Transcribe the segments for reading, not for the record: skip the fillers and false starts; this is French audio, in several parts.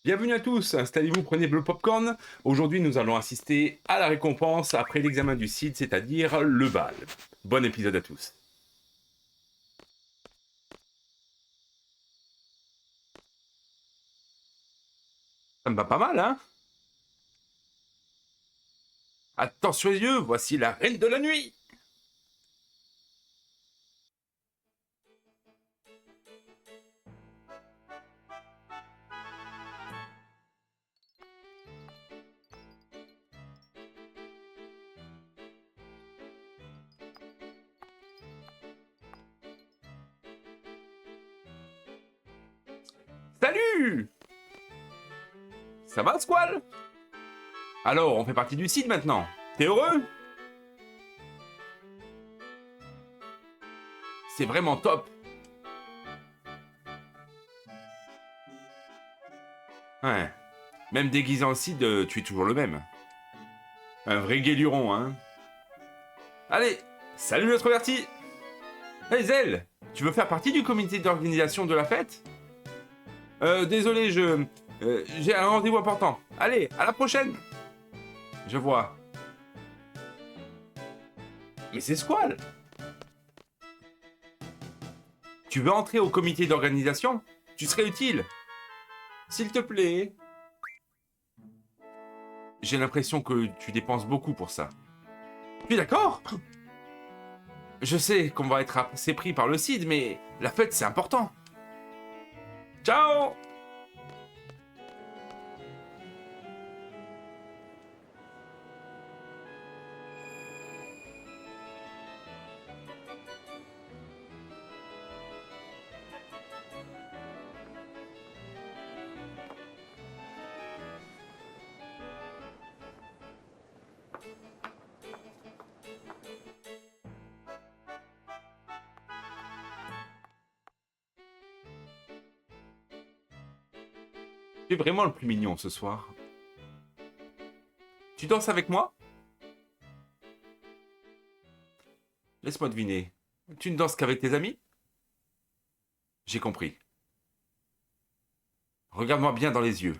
Bienvenue à tous, installez-vous, prenez le popcorn. Aujourd'hui, nous allons assister à la récompense après l'examen du CID, c'est-à-dire le bal. Bon épisode à tous. Ça me va pas mal, hein? Attention les yeux, voici la reine de la nuit. Salut! Ça va, Squall? Alors, on fait partie du CID maintenant. T'es heureux? C'est vraiment top. Ouais. Même déguisé en CID, tu es toujours le même. Un vrai guéluron, hein? Allez, salut le introverti! Hey Zell, tu veux faire partie du comité d'organisation de la fête? Désolé, j'ai un rendez-vous important. Allez, à la prochaine. Je vois. Mais c'est Squall. Tu veux entrer au comité d'organisation? Tu serais utile. S'il te plaît. J'ai l'impression que tu dépenses beaucoup pour ça. Tu es d'accord? Je sais qu'on va être assez pris par le CID, mais la fête c'est important. Ciao! Tu es vraiment le plus mignon ce soir. Tu danses avec moi? Laisse-moi deviner. Tu ne danses qu'avec tes amis? J'ai compris. Regarde-moi bien dans les yeux.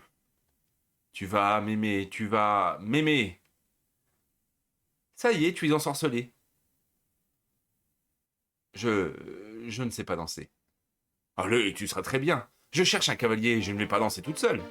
Tu vas m'aimer, tu vas m'aimer. Ça y est, tu es ensorcelé. Je... je ne sais pas danser. Allez, tu seras très bien. Je cherche un cavalier, je ne vais pas danser toute seule.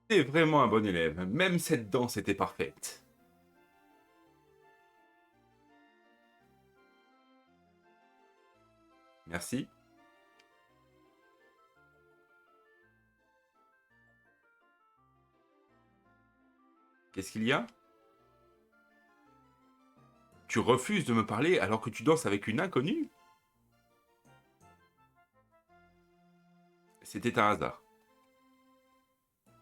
T'es vraiment un bon élève. Même cette danse était parfaite. Merci. Qu'est-ce qu'il y a? Tu refuses de me parler alors que tu danses avec une inconnue? C'était un hasard.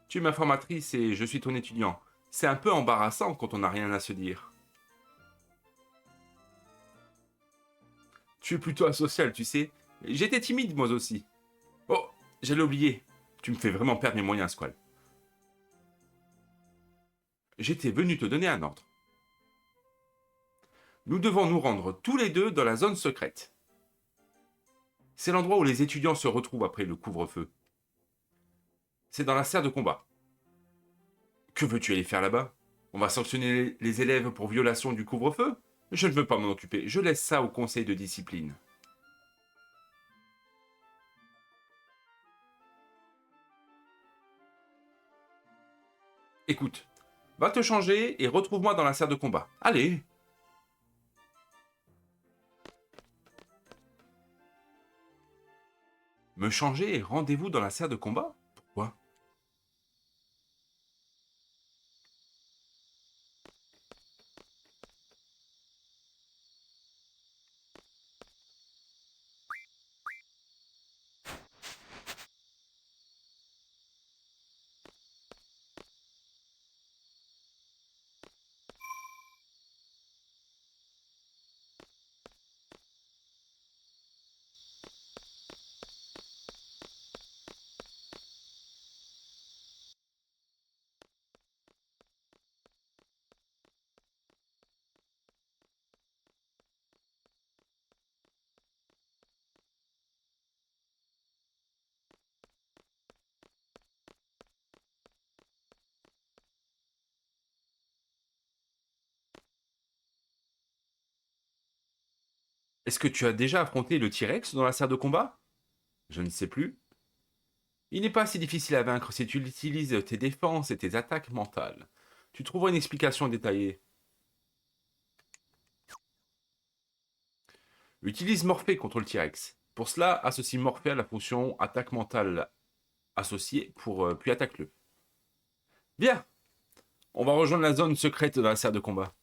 Tu es ma formatrice et je suis ton étudiant. C'est un peu embarrassant quand on n'a rien à se dire. Tu es plutôt asocial, tu sais. J'étais timide moi aussi. Oh, j'allais oublier. Tu me fais vraiment perdre mes moyens, Squall. J'étais venu te donner un ordre. Nous devons nous rendre tous les deux dans la zone secrète. C'est l'endroit où les étudiants se retrouvent après le couvre-feu. C'est dans la serre de combat. Que veux-tu aller faire là-bas? On va sanctionner les élèves pour violation du couvre-feu? Je ne veux pas m'en occuper, je laisse ça au conseil de discipline. Écoute, va te changer et retrouve-moi dans la serre de combat. Allez! Me changer et rendez-vous dans la serre de combat? Pourquoi? Est-ce que tu as déjà affronté le T-Rex dans la serre de combat? Je ne sais plus. Il n'est pas si difficile à vaincre si tu utilises tes défenses et tes attaques mentales. Tu trouveras une explication détaillée. Utilise Morphée contre le T-Rex. Pour cela, associe Morphée à la fonction attaque mentale associée puis attaque-le. Bien, on va rejoindre la zone secrète de la serre de combat.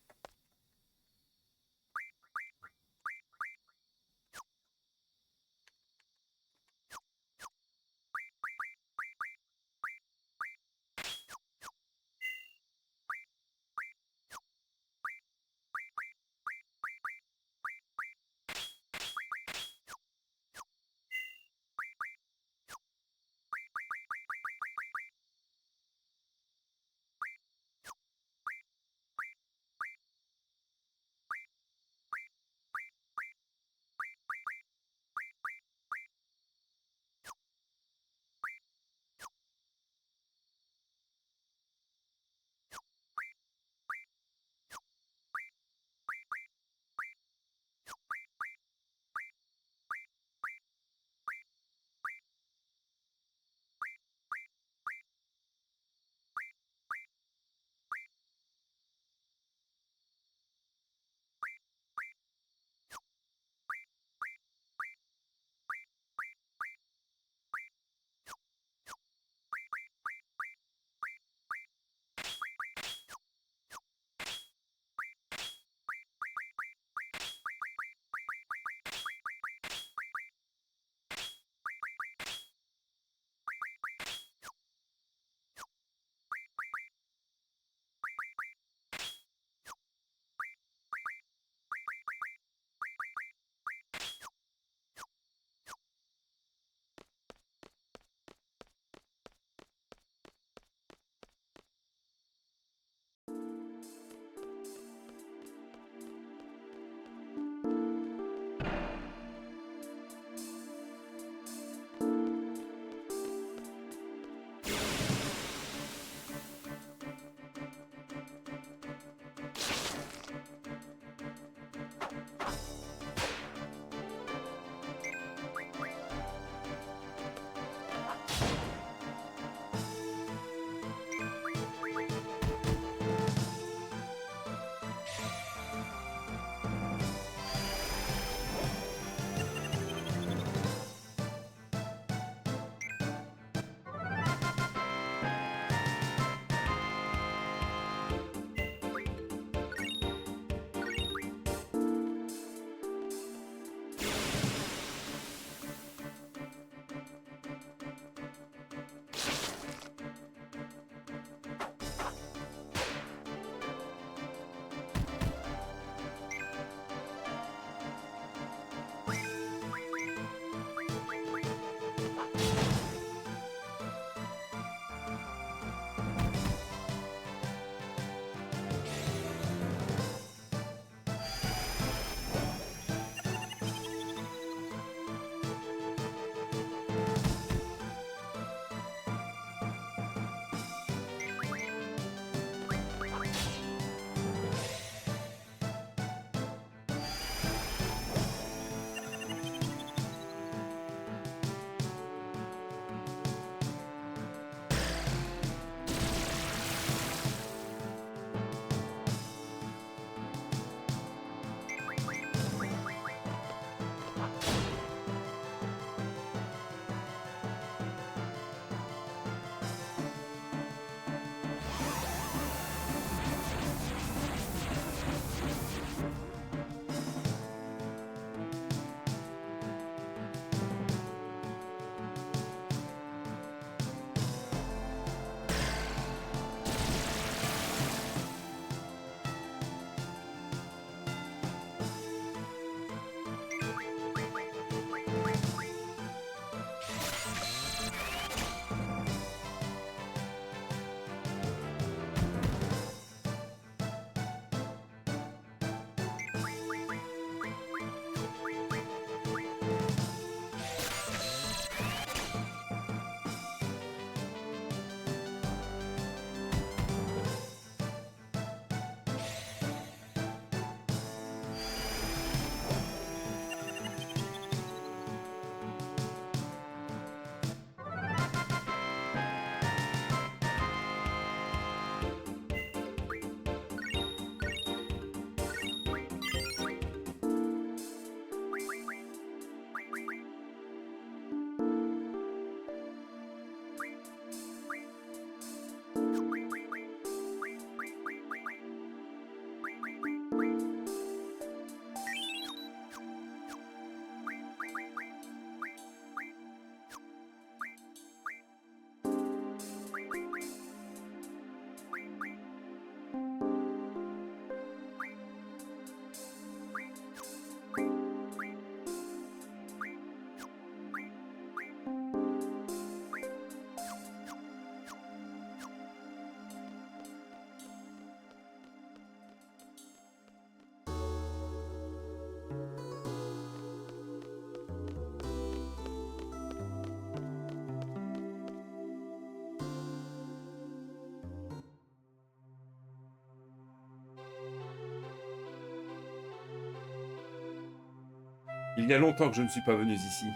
Il y a longtemps que je ne suis pas venu ici.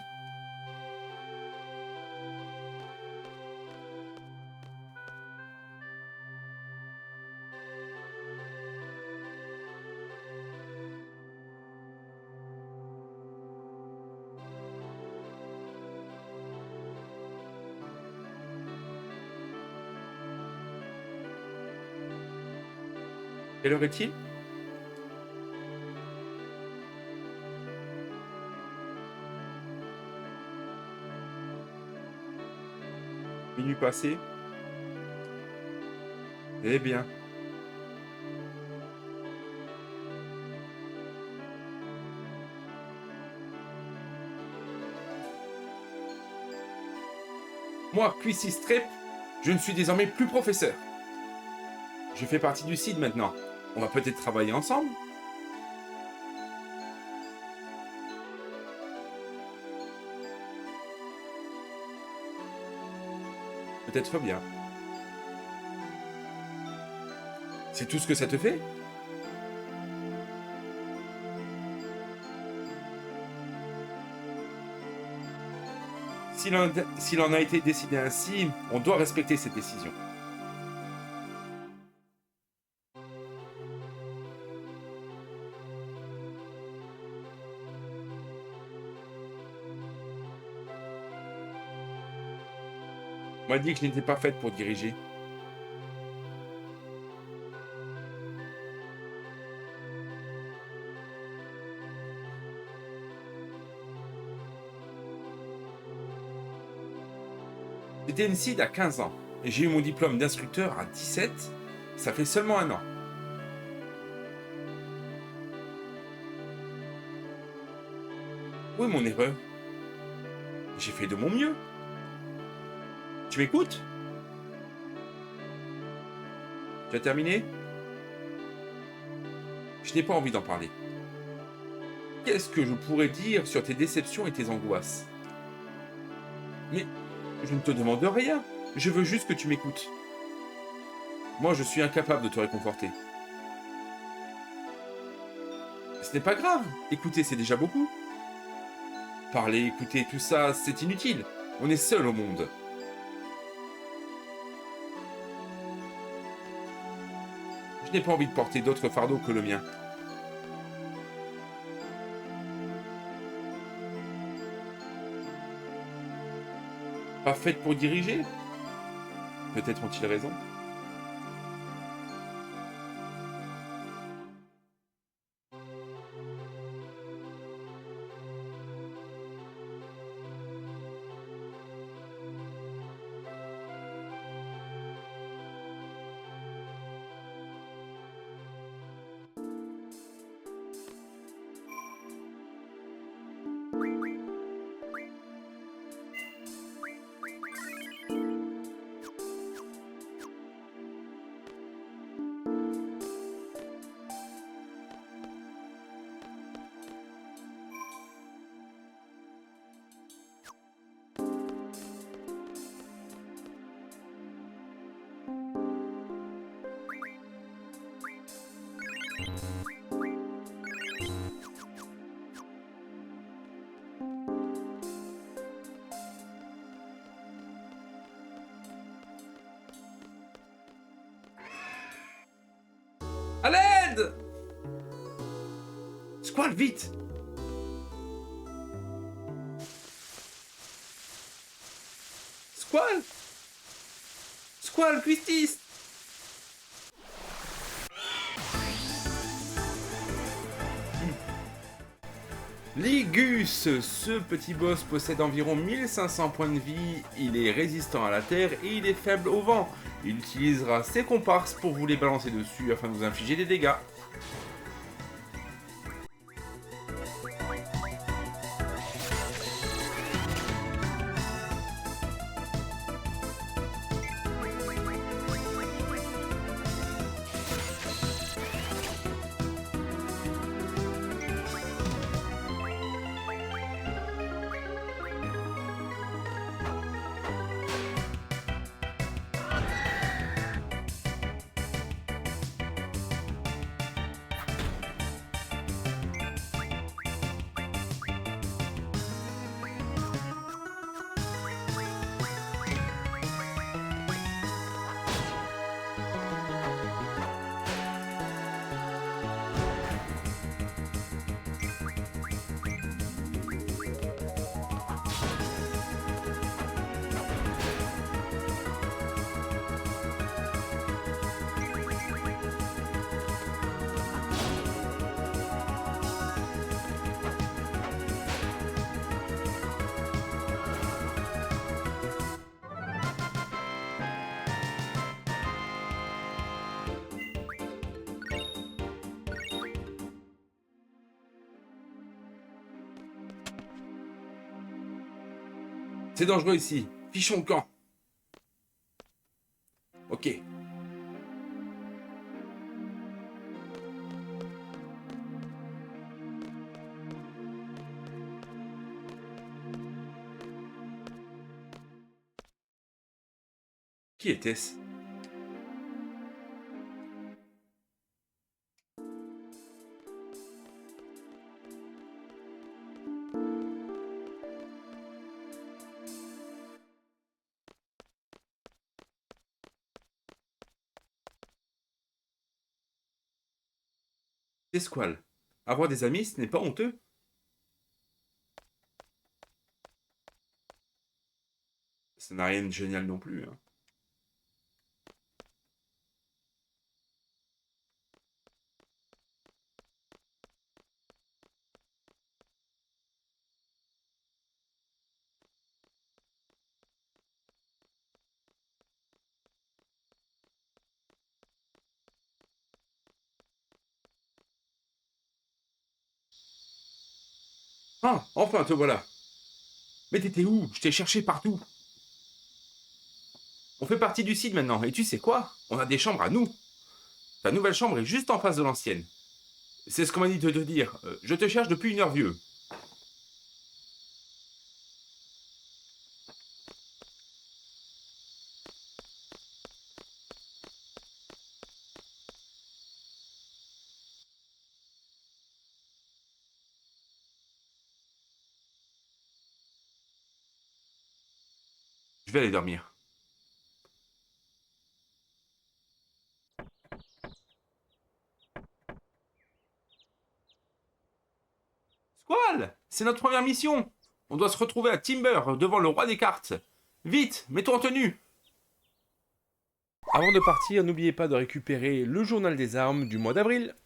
Quelle heure est-il? Minuit passé. Eh bien. Moi, Quissy Strep, je ne suis désormais plus professeur. Je fais partie du CID maintenant. On va peut-être travailler ensemble? Peut-être bien. C'est tout ce que ça te fait? S'il en a été décidé ainsi, on doit respecter cette décision. On m'a dit que je n'étais pas faite pour diriger. J'étais une CID à 15 ans et j'ai eu mon diplôme d'instructeur à 17. Ça fait seulement un an. Où est mon erreur? J'ai fait de mon mieux. Tu m'écoutes? Tu as terminé? Je n'ai pas envie d'en parler. Qu'est-ce que je pourrais dire sur tes déceptions et tes angoisses? Mais je ne te demande rien. Je veux juste que tu m'écoutes. Moi, je suis incapable de te réconforter. Ce n'est pas grave. Écouter, c'est déjà beaucoup. Parler, écouter, tout ça, c'est inutile. On est seul au monde. Je n'ai pas envie de porter d'autres fardeaux que le mien. Pas faite pour diriger? Peut-être ont-ils raison. À l'aide! Squall, vite! Squall! Squall, Quistis! Ligus, ce petit boss possède environ 1500 points de vie, il est résistant à la terre et il est faible au vent. Il utilisera ses comparses pour vous les balancer dessus afin de vous infliger des dégâts. C'est dangereux ici. Fichons le camp. Ok. Qui était-ce? C'est Squall. Avoir des amis, ce n'est pas honteux. Ça n'a rien de génial non plus. Hein. Ah, enfin, te voilà. Mais t'étais où? Je t'ai cherché partout. On fait partie du site maintenant, et tu sais quoi? On a des chambres à nous. Ta nouvelle chambre est juste en face de l'ancienne. C'est ce qu'on m'a dit de te dire. Je te cherche depuis 1 heure, vieux. Je vais aller dormir. Squall! C'est notre première mission. On doit se retrouver à Timber, devant le roi des cartes. Vite, mets-toi en tenue. Avant de partir, n'oubliez pas de récupérer le journal des armes du mois d'avril.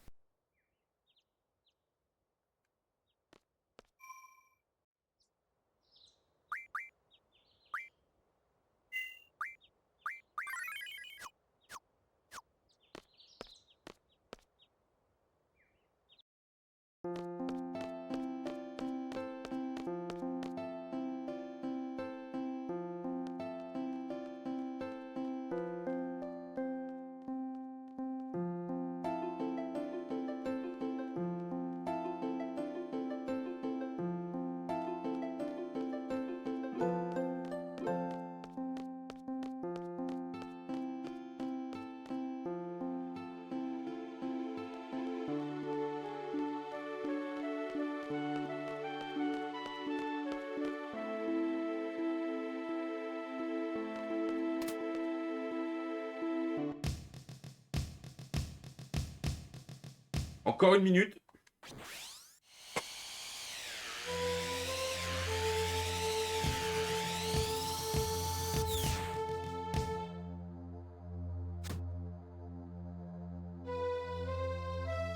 Encore 1 minute.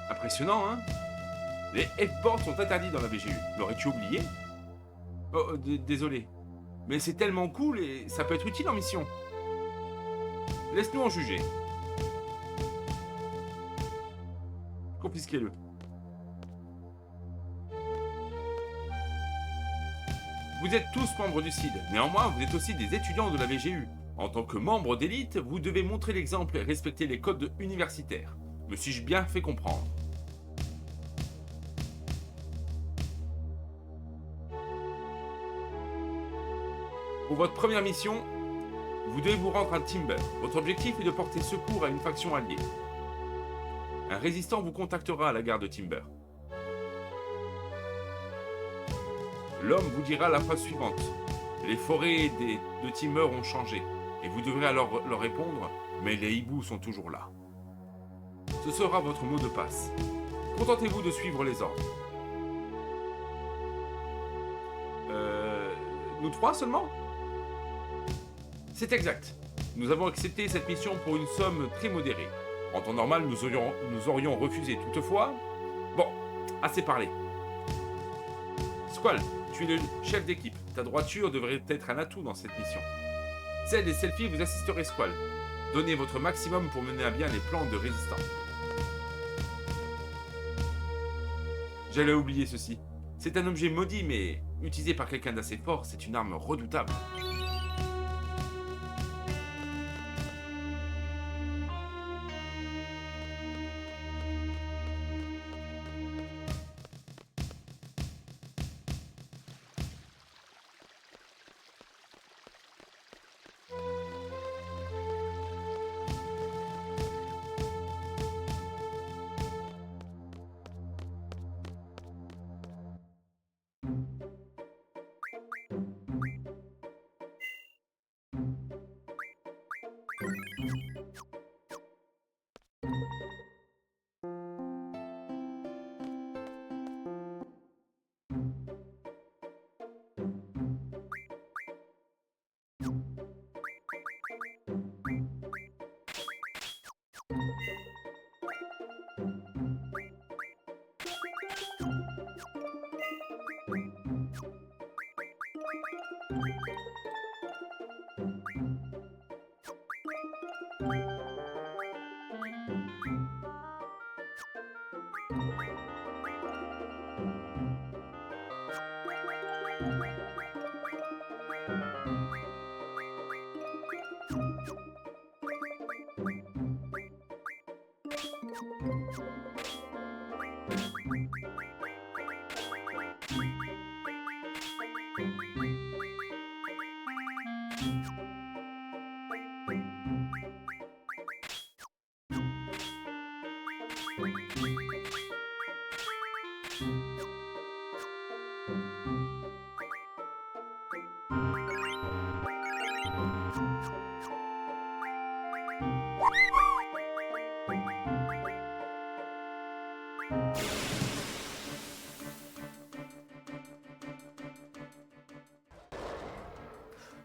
Impressionnant, hein? Les F-boards sont interdits dans la VGU. L'aurais-tu oublié? Oh, désolé. Mais c'est tellement cool et ça peut être utile en mission. Laisse-nous en juger. Confisquez-le. Vous êtes tous membres du CID. Néanmoins, vous êtes aussi des étudiants de la VGU. En tant que membre d'élite, vous devez montrer l'exemple et respecter les codes universitaires. Me suis-je bien fait comprendre? Pour votre première mission, vous devez vous rendre à Timber. Votre objectif est de porter secours à une faction alliée. Un résistant vous contactera à la gare de Timber. L'homme vous dira la phrase suivante. Les forêts de Timber ont changé. Et vous devrez alors leur répondre, mais les hiboux sont toujours là. Ce sera votre mot de passe. Contentez-vous de suivre les ordres. Nous 3 seulement? C'est exact. Nous avons accepté cette mission pour une somme très modérée. En temps normal, nous aurions refusé. Toutefois... Bon, assez parlé. Squall, tu es le chef d'équipe. Ta droiture devrait être un atout dans cette mission. Celle et Selfie, vous assisterez Squall. Donnez votre maximum pour mener à bien les plans de résistance. J'allais oublier ceci. C'est un objet maudit, mais utilisé par quelqu'un d'assez fort, c'est une arme redoutable.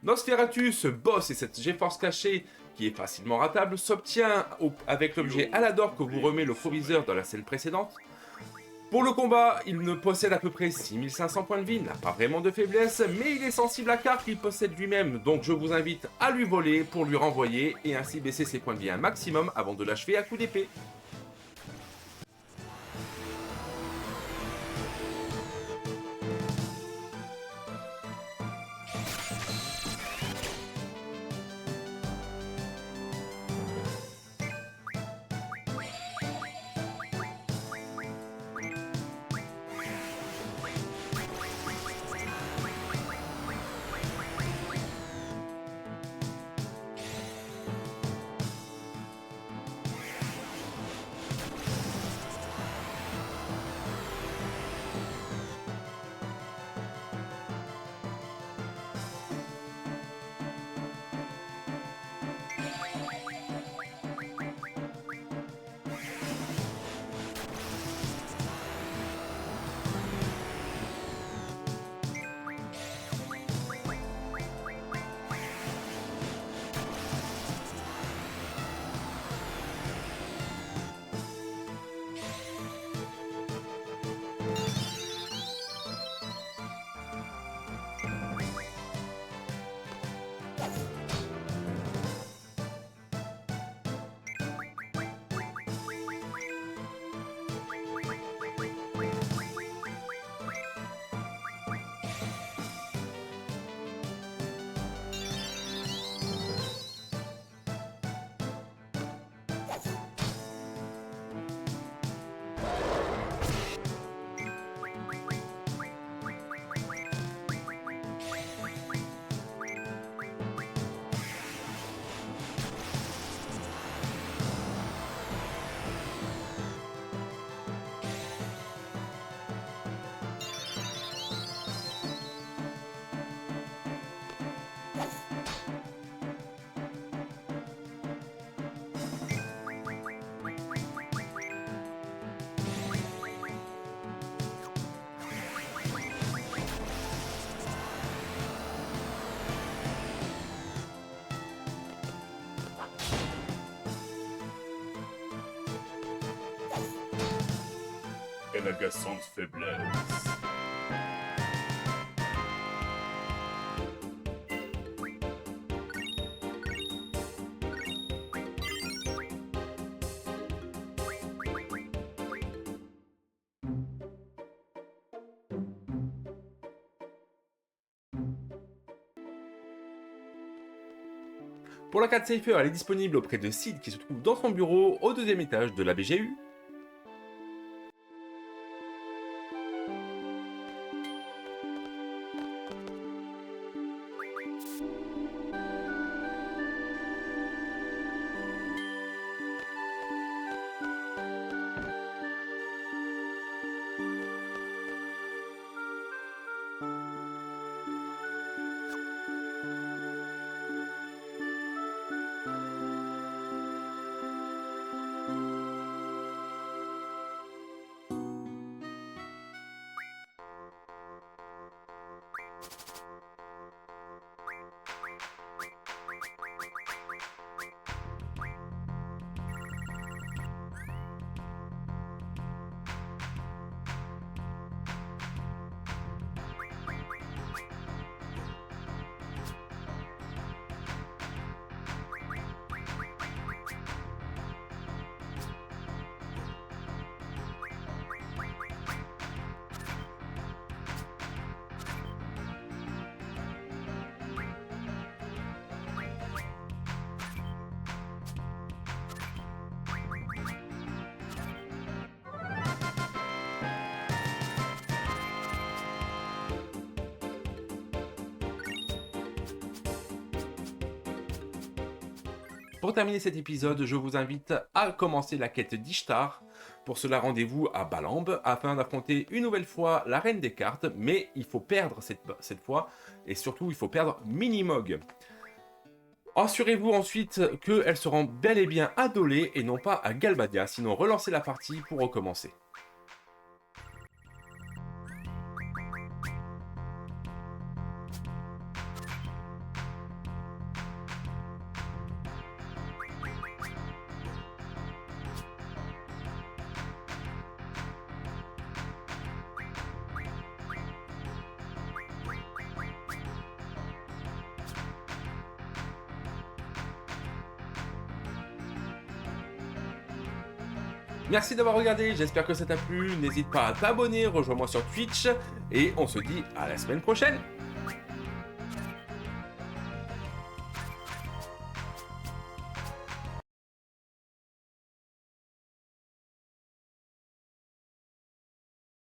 Nosferatus, boss et cette GeForce cachée, qui est facilement ratable, s'obtient avec l'objet Alador que vous remet le proviseur dans la scène précédente. Pour le combat, il ne possède à peu près 6500 points de vie, n'a pas vraiment de faiblesse, mais il est sensible à carte qu'il possède lui-même, donc je vous invite à lui voler pour lui renvoyer et ainsi baisser ses points de vie un maximum avant de l'achever à coups d'épée. Quelle agaçante faiblesse. Pour la carte Cypher, elle est disponible auprès de Sid qui se trouve dans son bureau au 2e étage de la BGU. Pour terminer cet épisode, je vous invite à commencer la quête d'Ishtar. Pour cela, rendez-vous à Balamb afin d'affronter une nouvelle fois la reine des cartes, mais il faut perdre cette fois, et surtout il faut perdre Minimog. Assurez-vous ensuite qu'elle se rend bel et bien à Dolé et non pas à Galbadia, sinon relancez la partie pour recommencer. Merci d'avoir regardé, j'espère que ça t'a plu, n'hésite pas à t'abonner, rejoins-moi sur Twitch, et on se dit à la semaine prochaine.